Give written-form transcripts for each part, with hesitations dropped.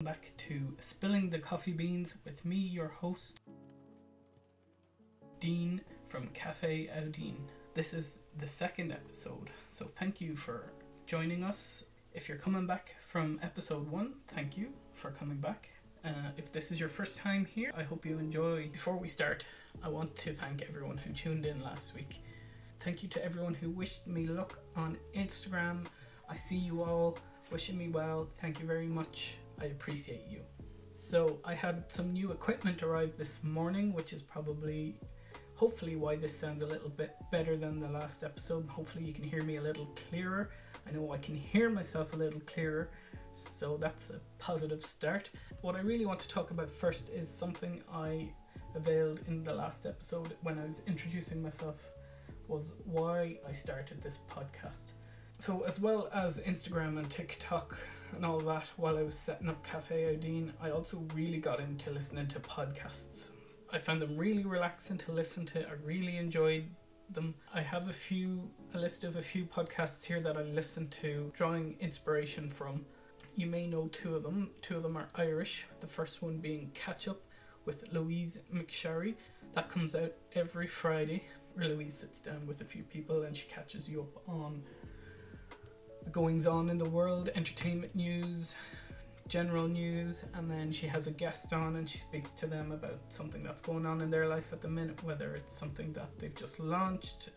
Back to Spilling the Coffee Beans with me, your host, Dean from Cafe Audine. This is the second episode, so thank you for joining us. If you're coming back from episode 1, thank you for coming back. If this is your first time here, I hope you enjoy. Before we start, I want to thank everyone who tuned in last week. Thank you to everyone who wished me luck on Instagram. I see you all wishing me well. Thank you very much. I appreciate you. So I had some new equipment arrive this morning, which is hopefully why this sounds a little bit better than the last episode. Hopefully you can hear me a little clearer. I know I can hear myself a little clearer, so that's a positive start. What I really want to talk about first is something I availed in the last episode when I was introducing myself, was why I started this podcast. So as well as Instagram and TikTok and all that, while I was setting up Cafe Audine, I also really got into listening to podcasts. I found them really relaxing to listen to. I really enjoyed them. I have a list of a few podcasts here that I listen to, drawing inspiration from. You may know two of them. Two of them are Irish. The first one being Catch Up with Louise McSharry. That comes out every Friday, where Louise sits down with a few people and she catches you up on the goings on in the world, entertainment news, general news, and then she has a guest on and she speaks to them about something that's going on in their life at the minute, whether it's something that they've just launched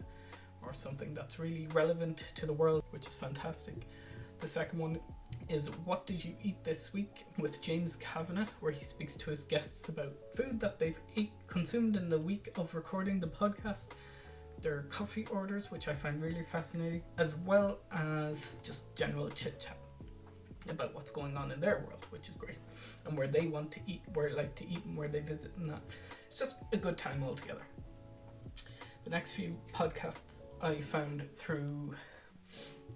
or something that's really relevant to the world, which is fantastic. The second one is What Did You Eat This Week with James Kavanagh, where he speaks to his guests about food that they've consumed in the week of recording the podcast, their coffee orders, which I find really fascinating, as well as just general chit chat about what's going on in their world, which is great, and where they want to eat, where they like to eat, and where they visit, and that. It's just a good time altogether. The next few podcasts I found through,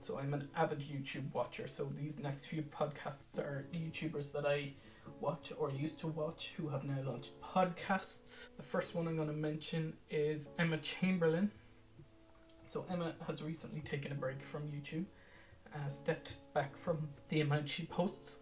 so I'm an avid YouTube watcher, so these next few podcasts are YouTubers that I watch or used to watch who have now launched podcasts. The first one I'm going to mention is Emma Chamberlain. So Emma has recently taken a break from YouTube, stepped back from the amount she posts,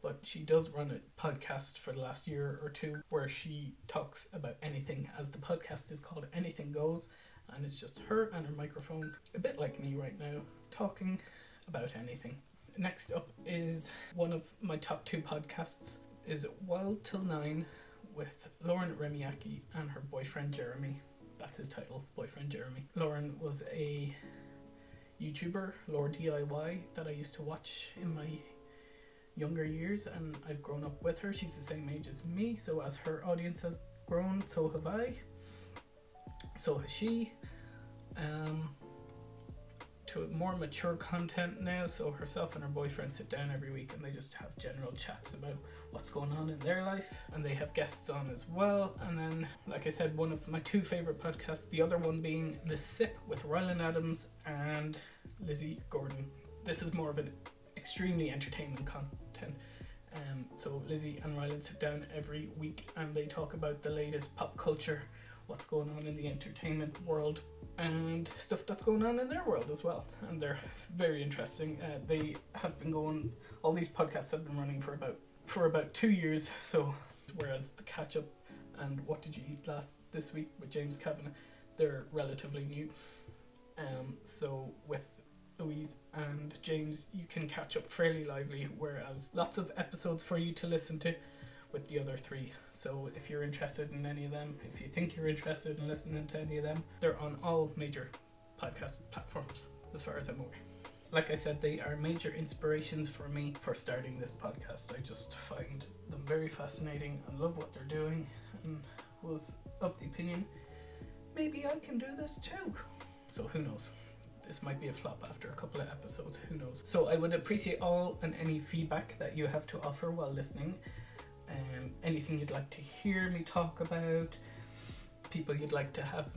but she does run a podcast for the last year or two where she talks about anything, as the podcast is called Anything Goes, and it's just her and her microphone, a bit like me right now, talking about anything. Next up is one of my top 2 podcasts, is Wild Till 9 with Lauren Remiaki and her boyfriend Jeremy. That's his title, Boyfriend Jeremy. Lauren was a YouTuber, Lore DIY, that I used to watch in my younger years, and I've grown up with her. She's the same age as me, so as her audience has grown, so have I. So has she. To more mature content now, so herself and her boyfriend sit down every week and they just have general chats about what's going on in their life, and they have guests on as well. And then, like I said, one of my 2 favorite podcasts, the other one being The Sip with Rylan Adams and Lizzie Gordon. This is more of an extremely entertaining content. So Lizzie and Rylan sit down every week and they talk about the latest pop culture, what's going on in the entertainment world, and stuff that's going on in their world as well. And they're very interesting. They have been going, all these podcasts have been running for about 2 years. So whereas the Catch Up and What Did You Eat this week with James Kavanagh, they're relatively new. So with Louise and James, you can catch up fairly lively, whereas lots of episodes for you to listen to with the other 3. So if you're interested in any of them, if you think you're interested in listening to any of them, they're on all major podcast platforms as far as I'm aware. Like I said, they are major inspirations for me for starting this podcast. I just find them very fascinating and love what they're doing, and was of the opinion maybe I can do this too. So who knows? This might be a flop after a couple of episodes, who knows? So I would appreciate all and any feedback that you have to offer while listening. Anything you'd like to hear me talk about, people you'd like to have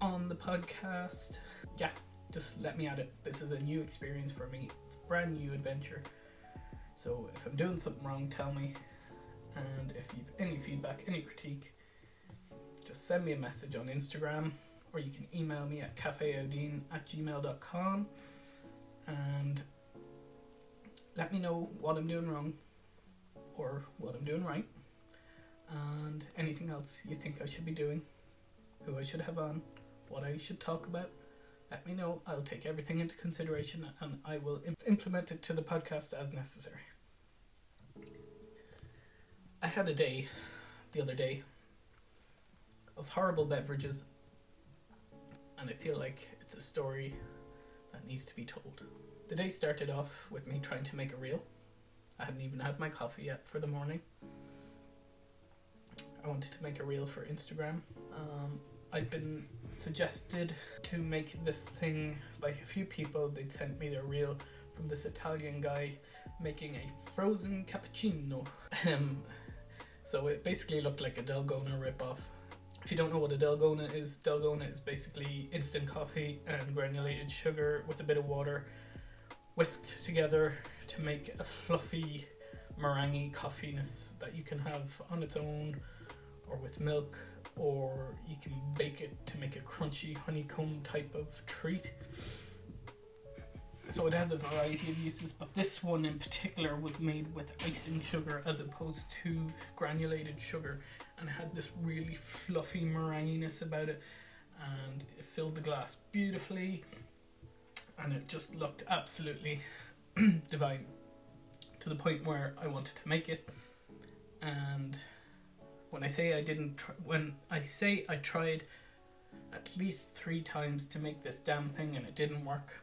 on the podcast, yeah, just let me at it. This is a new experience for me. It's a brand new adventure. So if I'm doing something wrong, tell me. And if you've any feedback, any critique, just send me a message on Instagram, or you can email me at cafeaudine@gmail.com and let me know what I'm doing wrong, or what I'm doing right, and anything else you think I should be doing, who I should have on, what I should talk about. Let me know. I'll take everything into consideration and I will implement it to the podcast as necessary. I had a day the other day of horrible beverages, and I feel like it's a story that needs to be told. The day started off with me trying to make a reel. I hadn't even had my coffee yet for the morning. I wanted to make a reel for Instagram. I'd been suggested to make this thing by a few people. They'd sent me their reel from this Italian guy making a frozen cappuccino. So it basically looked like a Dalgona ripoff. If you don't know what a Dalgona is basically instant coffee and granulated sugar with a bit of water whisked together to make a fluffy meringue coffiness that you can have on its own or with milk, or you can bake it to make a crunchy honeycomb type of treat. So it has a variety of uses, but this one in particular was made with icing sugar as opposed to granulated sugar, and it had this really fluffy meringueness about it, and it filled the glass beautifully, and it just looked absolutely divine, to the point where I wanted to make it. And when I say I tried at least 3 times to make this damn thing and it didn't work.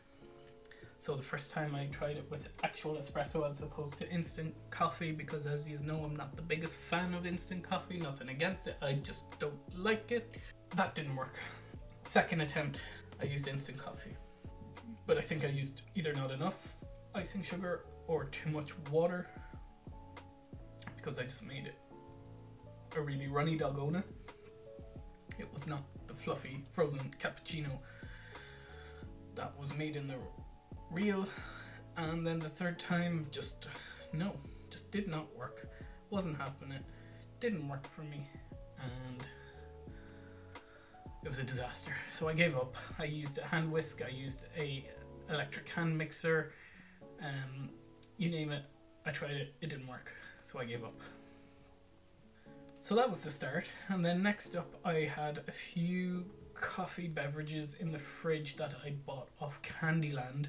So the first time I tried it with actual espresso as opposed to instant coffee, because as you know, I'm not the biggest fan of instant coffee, nothing against it, I just don't like it. That didn't work. Second attempt, I used instant coffee, but I think I used either not enough icing sugar or too much water, because I just made it a really runny Dalgona. It was not the fluffy frozen cappuccino that was made in the reel. And then the third time, just did not work. Wasn't having it. Didn't work for me, and it was a disaster. So I gave up. I used a hand whisk, I used a electric hand mixer, you name it, I tried it, it didn't work, so I gave up. So that was the start, and then next up I had a few coffee beverages in the fridge that I bought off Candyland.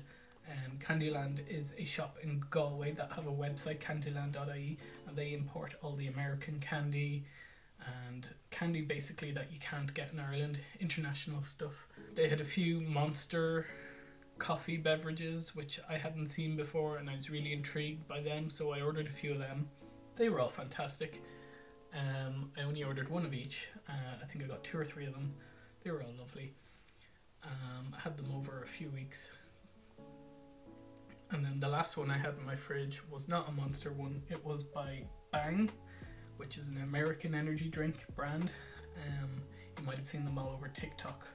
Candyland is a shop in Galway that have a website, candyland.ie, and they import all the American candy and candy basically that you can't get in Ireland, international stuff. They had a few Monster coffee beverages which I hadn't seen before, and I was really intrigued by them, so I ordered a few of them. They were all fantastic. I only ordered one of each. I think I got 2 or 3 of them. They were all lovely. I had them over a few weeks. And then the last one I had in my fridge was not a Monster one. It was by Bang, which is an American energy drink brand. You might have seen them all over TikTok.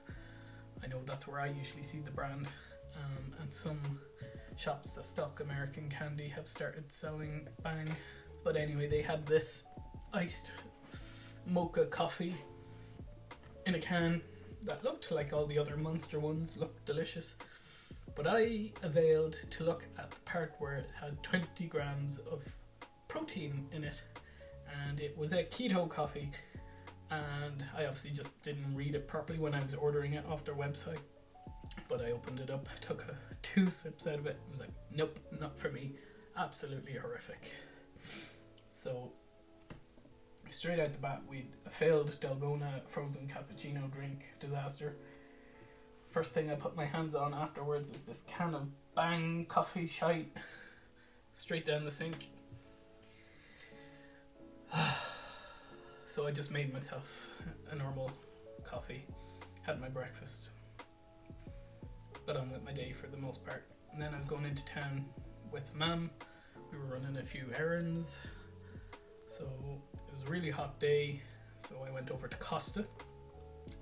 I know that's where I usually see the brand. And some shops that stock American candy have started selling Bang. But anyway, they had this iced mocha coffee in a can that looked like all the other Monster ones, looked delicious. But I availed to look at the part where it had 20 grams of protein in it, and it was a keto coffee, and I obviously just didn't read it properly when I was ordering it off their website. But I opened it up, took 2 sips out of it, and was like, nope, not for me. Absolutely horrific. So straight out the bat, we'd a failed Dalgona frozen cappuccino drink disaster. First thing I put my hands on afterwards is this can of Bang coffee shite, straight down the sink. So I just made myself a normal coffee, had my breakfast, got on with my day for the most part. And then I was going into town with Mam. We were running a few errands. So it was a really hot day, so I went over to Costa.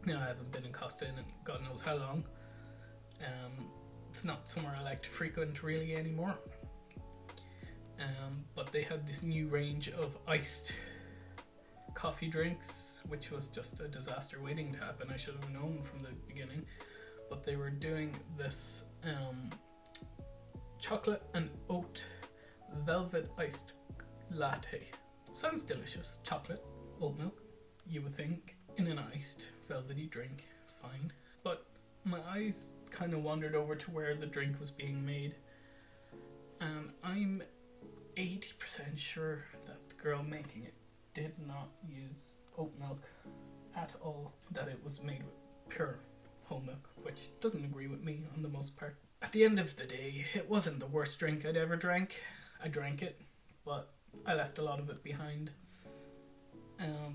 Now, I haven't been in Costa in God knows how long. It's not somewhere I like to frequent really anymore. But they had this new range of iced coffee drinks, which was just a disaster waiting to happen. I should have known from the beginning. But they were doing this chocolate and oat velvet iced latte, Sounds delicious. Chocolate, oat milk, you would think, in an iced velvety drink, fine. But my eyes kind of wandered over to where the drink was being made, and I'm 80% sure that the girl making it did not use oat milk at all, that it was made with pure whole milk, which doesn't agree with me on the most part. At the end of the day, it wasn't the worst drink I'd ever drank. I drank it, but I left a lot of it behind.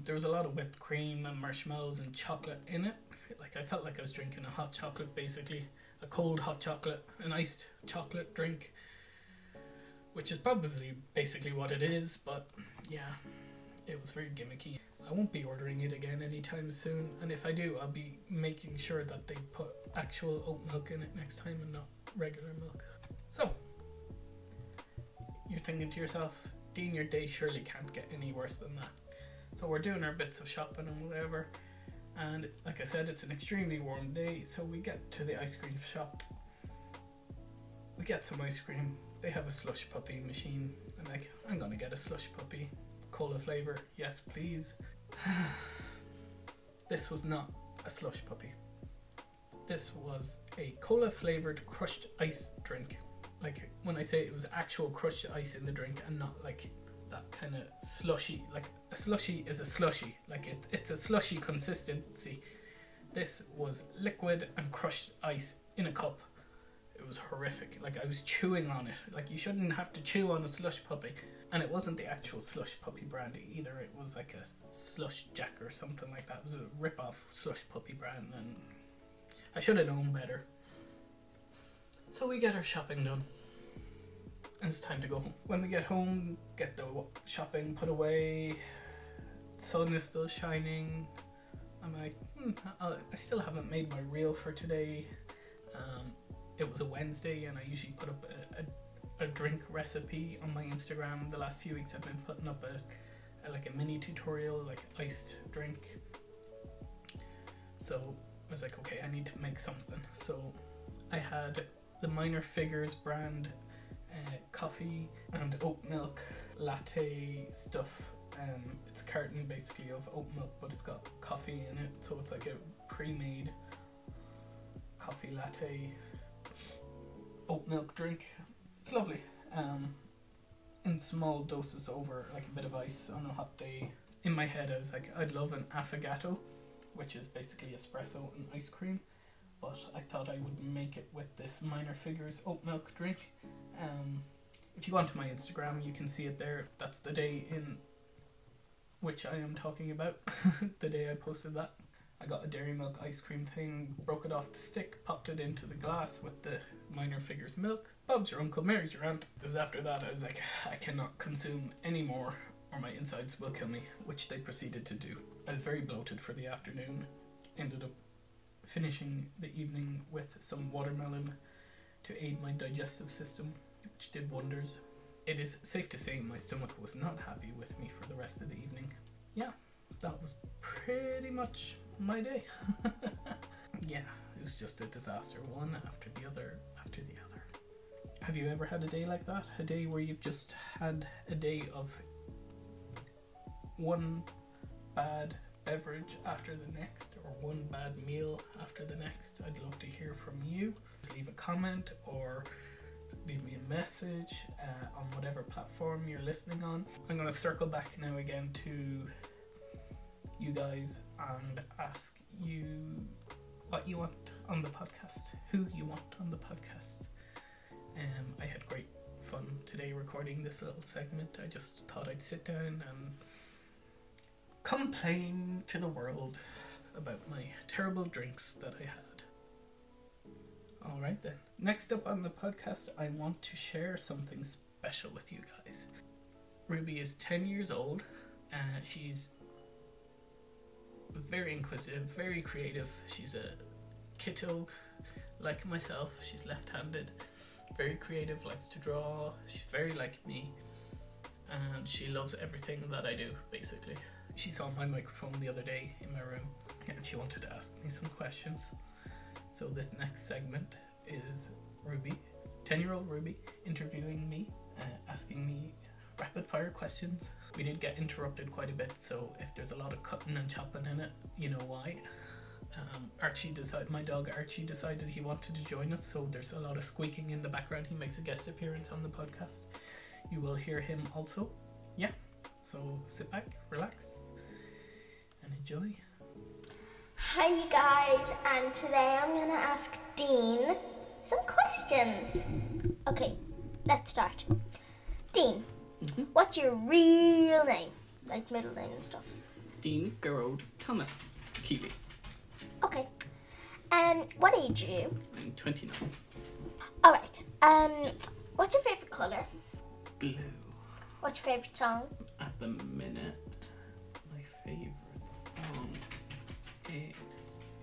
There was a lot of whipped cream and marshmallows and chocolate in it. Like, I felt like I was drinking a hot chocolate, basically. A cold hot chocolate, an iced chocolate drink, which is probably basically what it is, but yeah, it was very gimmicky. I won't be ordering it again anytime soon, and if I do, I'll be making sure that they put actual oat milk in it next time and not regular milk. So, you're thinking to yourself, Dean, your day surely can't get any worse than that. So we're doing our bits of shopping and whatever, and like I said, it's an extremely warm day, so we get to the ice cream shop. We get some ice cream. They have a slush puppy machine, and like, I'm gonna get a slush puppy, cola flavour, yes please. This was not a slush puppy. This was a cola flavoured crushed ice drink. Like, when I say it was actual crushed ice in the drink and not like that kind of slushy, like a slushy is a slushy, like it's a slushy consistency. This was liquid and crushed ice in a cup. It was horrific. Like, I was chewing on it. Like, you shouldn't have to chew on a slush puppy. And it wasn't the actual slush puppy brandy either. It was like a slush jack or something like that. It was a rip-off slush puppy brand, and I should have known better. So we get our shopping done, and it's time to go home. When we get home, get the shopping put away, the sun is still shining. I'm like, I still haven't made my reel for today. It was a Wednesday, and I usually put up a drink recipe on my Instagram. The last few weeks I've been putting up a mini tutorial, like iced drink. So I was like, okay, I need to make something. So I had the Minor Figures brand coffee and oat milk latte stuff. It's a carton basically of oat milk, but it's got coffee in it, so it's like a pre-made coffee latte oat milk drink. It's lovely. In small doses over like a bit of ice on a hot day. In my head I was like, I'd love an affogato, which is basically espresso and ice cream, but I thought I would make it with this Minor Figures oat milk drink. If you go onto my Instagram, you can see it there. That's the day in which I am talking about. The day I posted that. I got a dairy milk ice cream thing, broke it off the stick, popped it into the glass with the Minor Figures milk. Bob's your uncle, Mary's your aunt. It was after that I was like, I cannot consume any more or my insides will kill me, which they proceeded to do. I was very bloated for the afternoon. Ended up finishing the evening with some watermelon to aid my digestive system, which did wonders. It is safe to say my stomach was not happy with me for the rest of the evening. Yeah, that was pretty much my day. Yeah, it was just a disaster, one after the other after the other. Have you ever had a day like that? A day where you've just had a day of one bad beverage after the next, or one bad meal after the next? I'd love to hear from you. Just leave a comment or leave me a message on whatever platform you're listening on. I'm going to circle back now again to you guys and ask you what you want on the podcast, who you want on the podcast. I had great fun today recording this little segment. I just thought I'd sit down and complain to the world about my terrible drinks that I had. Alright then. Next up on the podcast, I want to share something special with you guys. Ruby is 10 years old. She's very inquisitive, very creative. She's a kiddo like myself. She's left-handed, very creative, likes to draw. She's very like me, and she loves everything that I do, basically. She saw my microphone the other day in my room, and she wanted to ask me some questions. So this next segment is Ruby, 10-year-old Ruby, interviewing me, asking me rapid fire questions. We did get interrupted quite a bit, so if there's a lot of cutting and chopping in it, you know why. My dog Archie decided he wanted to join us, so there's a lot of squeaking in the background. He makes a guest appearance on the podcast. You will hear him also. Yeah, so sit back, relax, and enjoy. Hi guys, and today I'm going to ask Dean some questions. Okay, let's start. Dean, what's your real name? Like middle name and stuff. Dean Garrod Thomas Keeley. Okay. What age are you? I'm 29. Alright. What's your favourite colour? Blue. What's your favourite song? At the minute, my favourite song is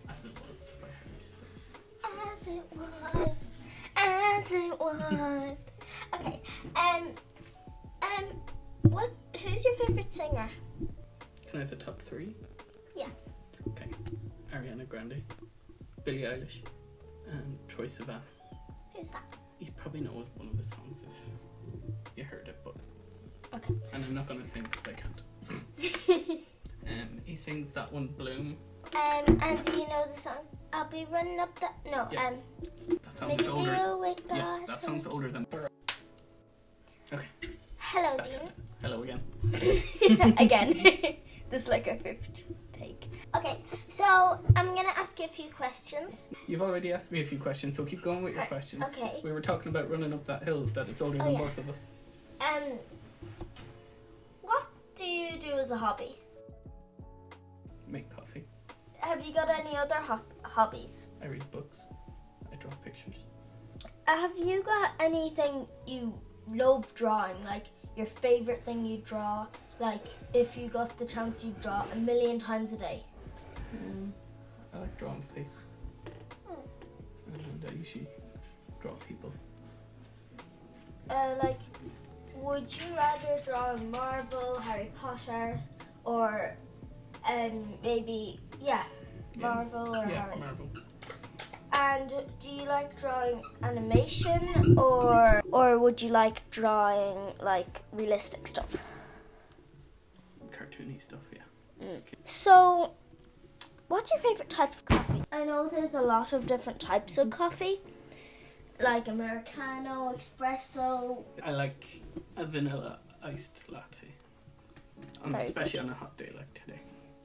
As It Was by Harry Styles. As it was, as it was. Okay. Who's your favourite singer? Can I have a top 3? Yeah. Okay. Ariana Grande, Billie Eilish, and Troye Sivan. Who's that? You probably know one of the songs if you heard it, but Okay. and I'm not gonna sing because I can't. He sings that one, Bloom. And do you know the song? I'll be running up the Yeah. That song's Make a older. deal with God. Yeah, that song's older than. Okay. Hello, Back Dean. at it. Hello again. Again. This is like a 5th take. Okay, so I'm gonna ask you a few questions. You've already asked me a few questions, so keep going with your questions. Okay. We were talking about running up that hill that it's older than yeah. both of us. What do you do as a hobby? Make coffee. Have you got any other hobbies? I read books. I draw pictures. Have you got anything you love drawing? Like your favourite thing you draw? Like if you got the chance you'd draw 1,000,000 times a day? I like drawing faces. And I usually draw people. Like, would you rather draw Marvel, Harry Potter, or maybe, Marvel or Yeah, Harry? Marvel. And do you like drawing animation, or would you like drawing like realistic stuff? Cartoony stuff, yeah. So, what's your favourite type of coffee? I know there's a lot of different types of coffee, like Americano, espresso. I like a vanilla iced latte. Especially on a hot day like today.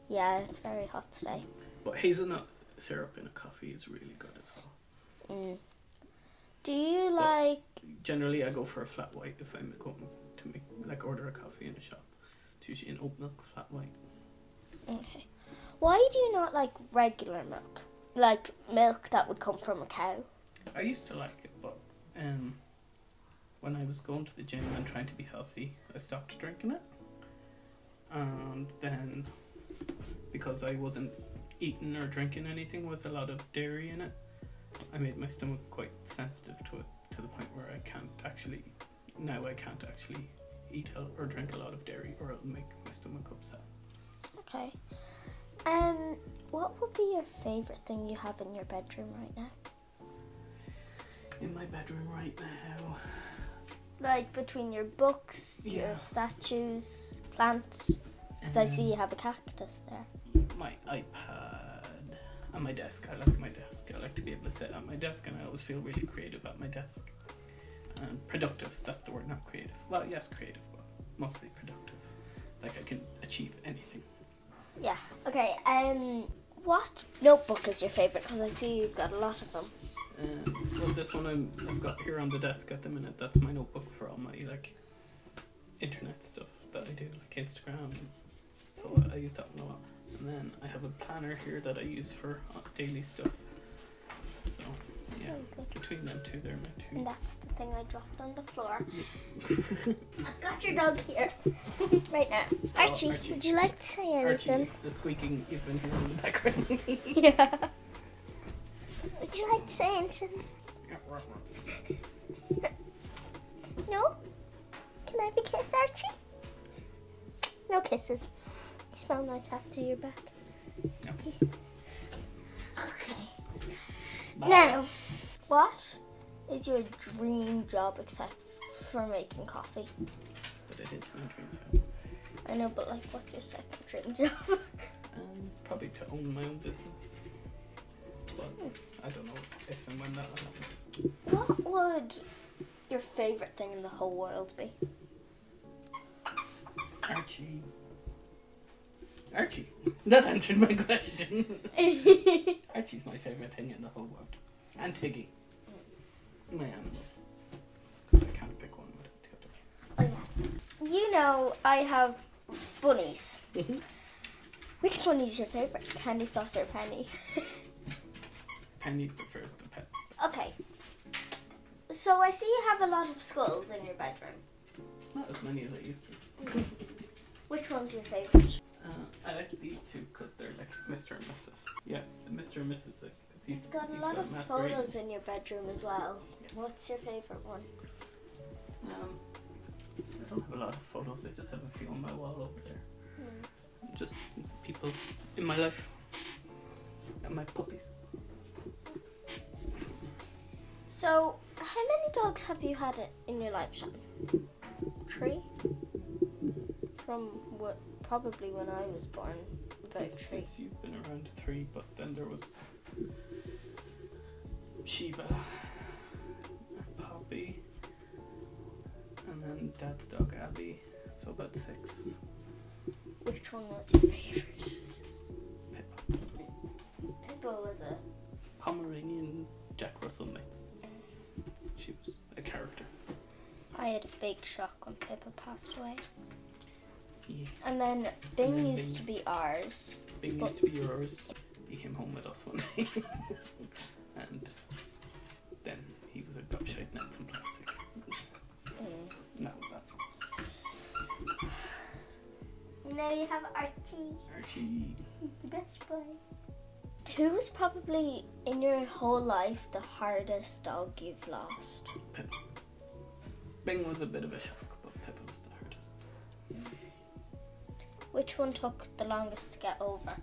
Yeah, it's very hot today. But hazelnut syrup in a coffee is really good as well. Do you like... Generally, I go for a flat white if I'm going to order a coffee in a shop. It's usually an oat milk flat white. Okay. Why do you not like regular milk? Like milk that would come from a cow? I used to like it, but when I was going to the gym and trying to be healthy, I stopped drinking it. And then, because I wasn't eating or drinking anything with a lot of dairy in it, I made my stomach quite sensitive to it, to the point where I can't actually eat or drink a lot of dairy, or it'll make my stomach upset. Okay. What would be your favourite thing you have in your bedroom right now? In my bedroom right now, Like between your books, your statues, plants. Because I see you have a cactus there. my iPad and my desk. I like my desk. I like to be able to sit at my desk, and I always feel really creative at my desk. And productive, that's the word, not creative. Well, yes, creative, but mostly productive. Like I can achieve anything. Yeah. Okay. What notebook is your favourite? Because I see you've got a lot of them. Well, this one I've got here on the desk at the minute. That's my notebook for all my internet stuff that I do, like Instagram. So I use that one a lot. And then I have a planner here that I use for daily stuff. So yeah, between them two, they're my two. And that's the thing I dropped on the floor. I've got your dog here right now. Archie, Archie. would you like to say anything? Archie is the squeaking you've been hearing in the background. Yeah. Would you like to say anything? No? Can I have a kiss, Archie? No kisses. You smell nice after your bath. Okay. Okay. Bye. Now, what is your dream job except for making coffee? but it is my dream job. I know, but like, what's your second dream job? Probably to own my own business. But I don't know if and when that will happen. What would your favourite thing in the whole world be? Archie. That answered my question. Archie's my favourite thing in the whole world. And Tiggy. My animals. Because I can't pick one without the other. Oh, yeah. You know, I have bunnies. Which bunny is your favourite? Candy Floss or Penny? Penny prefers the pets. Okay. So I see you have a lot of skulls in your bedroom. Not as many as I used to. Which one's your favourite? I like these two because they're like Mr. and Mrs. Yeah, the Mr. and Mrs. Like, cause You've got a lot of masquerading. photos in your bedroom as well. Yes. What's your favourite one? I don't have a lot of photos. I just have a few on my wall over there. Just people in my life and my puppies. So, how many dogs have you had in your lifetime? 3? From what? Probably when I was born, about 3. Since you've been around 3, but then there was Sheba and Poppy, and then Dad's dog Abby, so about 6. Which one was your favourite? Pippa. Pippa was a Pomeranian Jack Russell mix. She was a character. I had a big shock when Pippa passed away. Yeah. And then Bing And then used to be ours. Bing used to be yours. He came home with us one day. And then he was a gobshite nuts and plastic. And that was that. Now you have Archie. Archie. The best boy. Who was probably in your whole life the hardest dog you've lost? Pippa. Bing was a bit of a shock, but Pippa was the hardest. Which one took the longest to get over?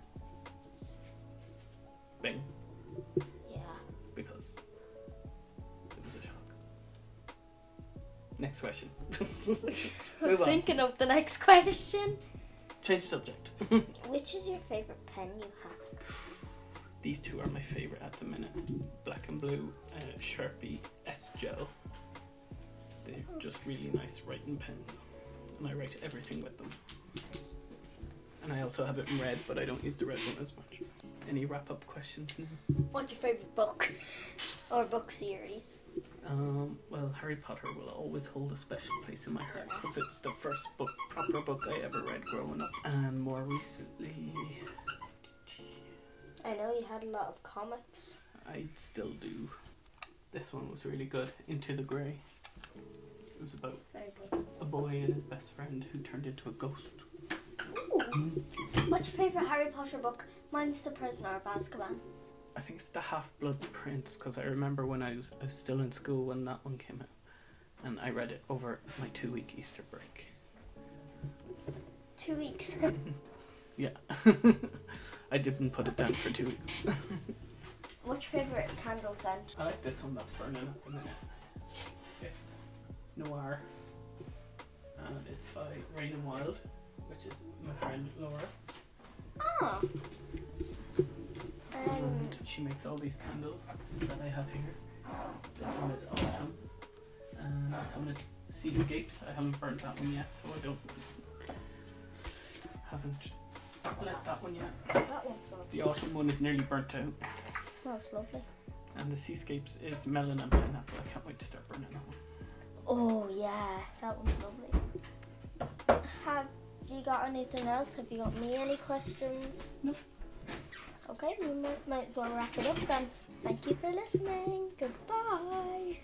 Bing, Yeah. because it was a shock. Next question. I'm Move on. thinking of the next question. Change subject. Which is your favourite pen you have? These two are my favourite at the minute. Black and blue Sharpie S-Gel. They're just really nice writing pens. And I write everything with them. And I also have it in red, but I don't use the red one as much. Any wrap-up questions now? What's your favourite book? Or book series? Well, Harry Potter will always hold a special place in my heart because it was the first proper book I ever read growing up. And more recently, I know you had a lot of comics. I still do. This one was really good, Into the Grey. It was about Very good. a boy and his best friend who turned into a ghost. Ooh. What's your favourite Harry Potter book? Mine's The Prisoner of Azkaban. I think it's the Half-Blood Prince because I remember when I was still in school when that one came out. And I read it over my 2-week Easter break. 2 weeks. Yeah. I didn't put it down for 2 weeks. What's your favourite candle scent? I like this one that's burning at the minute. It's Noir. And it's by Rain and Wild, which is my friend Laura. Ah. And she makes all these candles that I have here. This one is Autumn. And this one is Seascapes. I haven't burnt that one yet, so I haven't lit that one yet. That one smells The Autumn one is nearly burnt out. smells lovely. And the Seascapes is melon and pineapple. I can't wait to start burning that one. Oh yeah, that one's lovely. Have you got anything else? Have you got me any questions? No. Okay, we might as well wrap it up then. Thank you for listening. Goodbye.